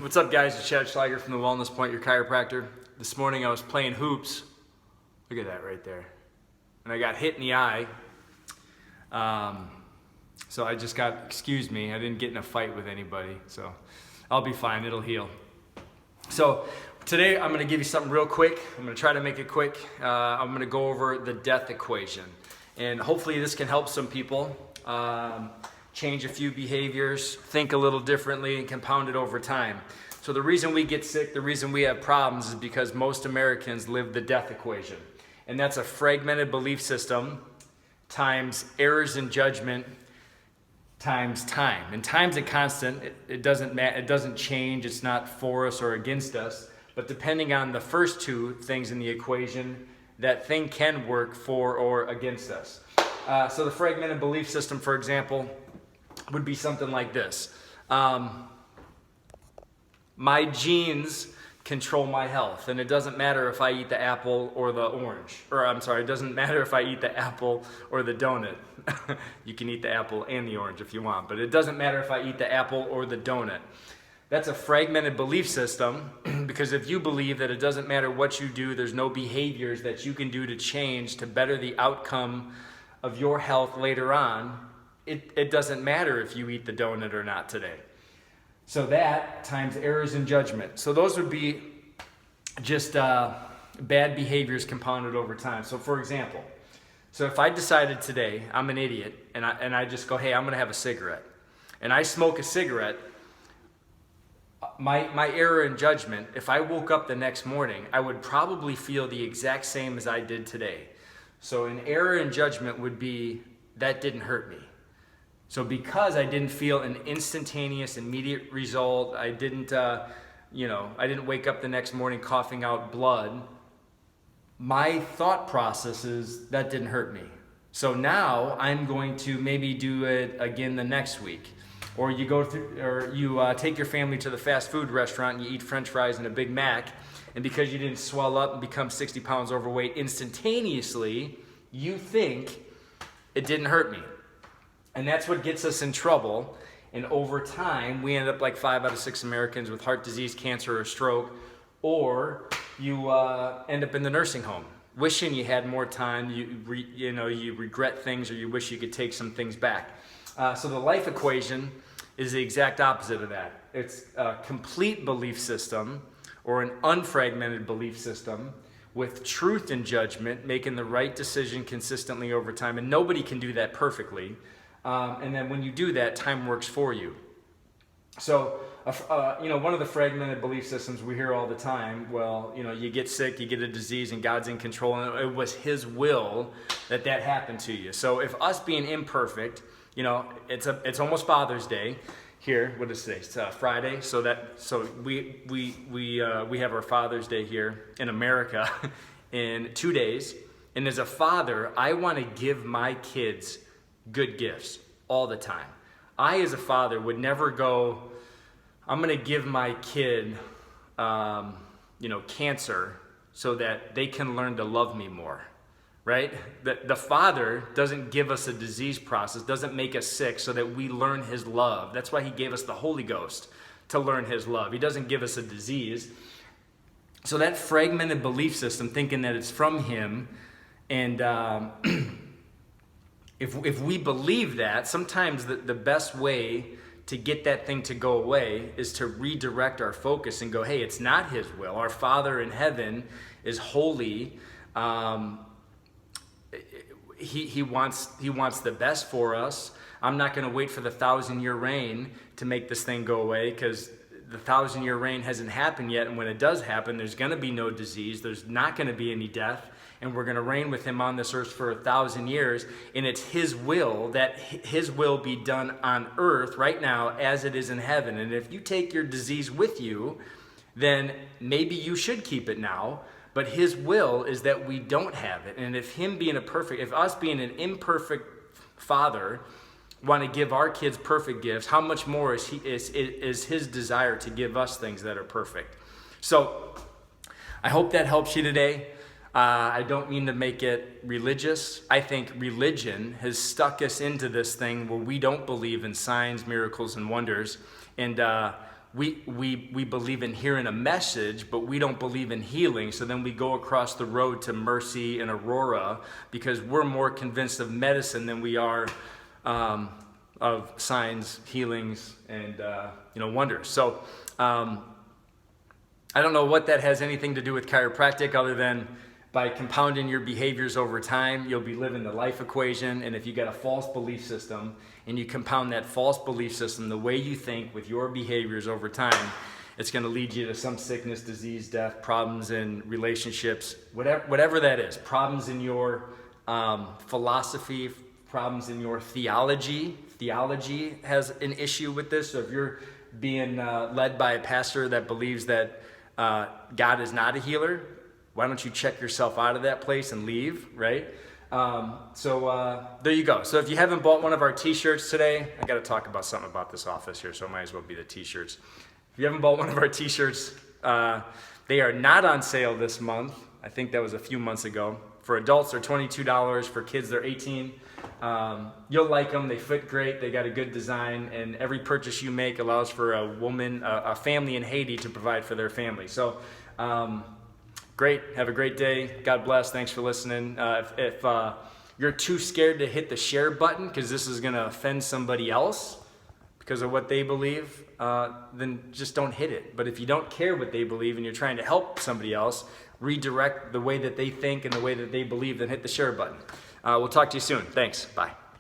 What's up, guys? It's Schleiger from the Wellness Point, your chiropractor. This morning I was playing hoops. Look at that right there. And I got hit in the eye. So I just got, excuse me, I didn't get in a fight with anybody. So I'll be fine, it'll heal. So today I'm going to give you something real quick. I'm going to try to make it quick. I'm going to go over the death equation. And hopefully this can help some people. Change a few behaviors, think a little differently, and compound it over time. So the reason we get sick, the reason we have problems is because most Americans live the death equation. And that's a fragmented belief system times errors in judgment times time. And time's a constant. It doesn't change. It's not for us or against us. But depending on the first two things in the equation, that thing can work for or against us. So the fragmented belief system, for example, would be something like this. My genes control my health, and it doesn't matter if I eat the apple or the orange. Or I'm sorry, it doesn't matter if I eat the apple or the donut. You can eat the apple and the orange if you want, but it doesn't matter if I eat the apple or the donut. That's a fragmented belief system, because if you believe that it doesn't matter what you do, there's no behaviors that you can do to change to better the outcome of your health later on, it doesn't matter if you eat the donut or not today. So that times errors in judgment. So those would be just bad behaviors compounded over time. So for example, so if I decided today I'm an idiot and I just go, hey, I'm going to have a cigarette, and I smoke a cigarette, my error in judgment, if I woke up the next morning, I would probably feel the exact same as I did today. So an error in judgment would be, that didn't hurt me. So because I didn't feel an instantaneous, immediate result, I didn't wake up the next morning coughing out blood, my thought process is, that didn't hurt me. So now I'm going to maybe do it again the next week. Or you go through, or you take your family to the fast food restaurant and you eat French fries and a Big Mac, and because you didn't swell up and become 60 pounds overweight instantaneously, you think it didn't hurt me. And that's what gets us in trouble. And over time, we end up like 5 out of 6 Americans with heart disease, cancer, or stroke. Or you end up in the nursing home, wishing you had more time. You regret things, or you wish you could take some things back. So the life equation is the exact opposite of that. It's a complete belief system, or an unfragmented belief system, with truth and judgment, making the right decision consistently over time. And nobody can do that perfectly. And then when you do that, time works for you. So, one of the fragmented belief systems we hear all the time, well, you get sick, you get a disease, and God's in control, and it was His will that happened to you. So if us being imperfect, it's almost Father's Day here. What is today? It's Friday. So we have our Father's Day here in America in 2 days. And as a father, I want to give my kids good gifts all the time. I, as a father, would never go, I'm going to give my kid, cancer so that they can learn to love me more, right? The Father doesn't give us a disease process, doesn't make us sick so that we learn His love. That's why He gave us the Holy Ghost, to learn His love. He doesn't give us a disease. So that fragmented belief system, thinking that it's from Him, and If we believe that, sometimes the best way to get that thing to go away is to redirect our focus and go, hey, it's not His will. Our Father in heaven is holy. He wants the best for us. I'm not going to wait for the 1,000-year reign to make this thing go away, because the 1,000-year reign hasn't happened yet. And when it does happen, there's going to be no disease. There's not going to be any death. And we're going to reign with Him on this earth for 1,000 years. And it's His will that His will be done on earth right now as it is in heaven. And if you take your disease with you, then maybe you should keep it now. But His will is that we don't have it. And if us being an imperfect father want to give our kids perfect gifts, how much more is His desire to give us things that are perfect? So I hope that helps you today. I don't mean to make it religious. I think religion has stuck us into this thing where we don't believe in signs, miracles, and wonders. And we believe in hearing a message, but we don't believe in healing. So then we go across the road to Mercy and Aurora because we're more convinced of medicine than we are of signs, healings, and wonders. So I don't know what that has anything to do with chiropractic, other than by compounding your behaviors over time, you'll be living the life equation. And if you got a false belief system and you compound that false belief system, the way you think with your behaviors over time, it's going to lead you to some sickness, disease, death, problems in relationships, whatever that is, problems in your philosophy, problems in your theology. Theology has an issue with this. So if you're being led by a pastor that believes that God is not a healer, why don't you check yourself out of that place and leave, right? So there you go. So if you haven't bought one of our t-shirts today, I got to talk about something about this office here, so it might as well be the t-shirts. If you haven't bought one of our t-shirts, they are not on sale this month. I think that was a few months ago. For adults, they're $22. For kids, they're $18. You'll like them. They fit great. They got a good design. And every purchase you make allows for a family in Haiti to provide for their family. So great. Have a great day. God bless. Thanks for listening. If you're too scared to hit the share button because this is going to offend somebody else because of what they believe, then just don't hit it. But if you don't care what they believe and you're trying to help somebody else redirect the way that they think and the way that they believe, then hit the share button. We'll talk to you soon. Thanks. Bye.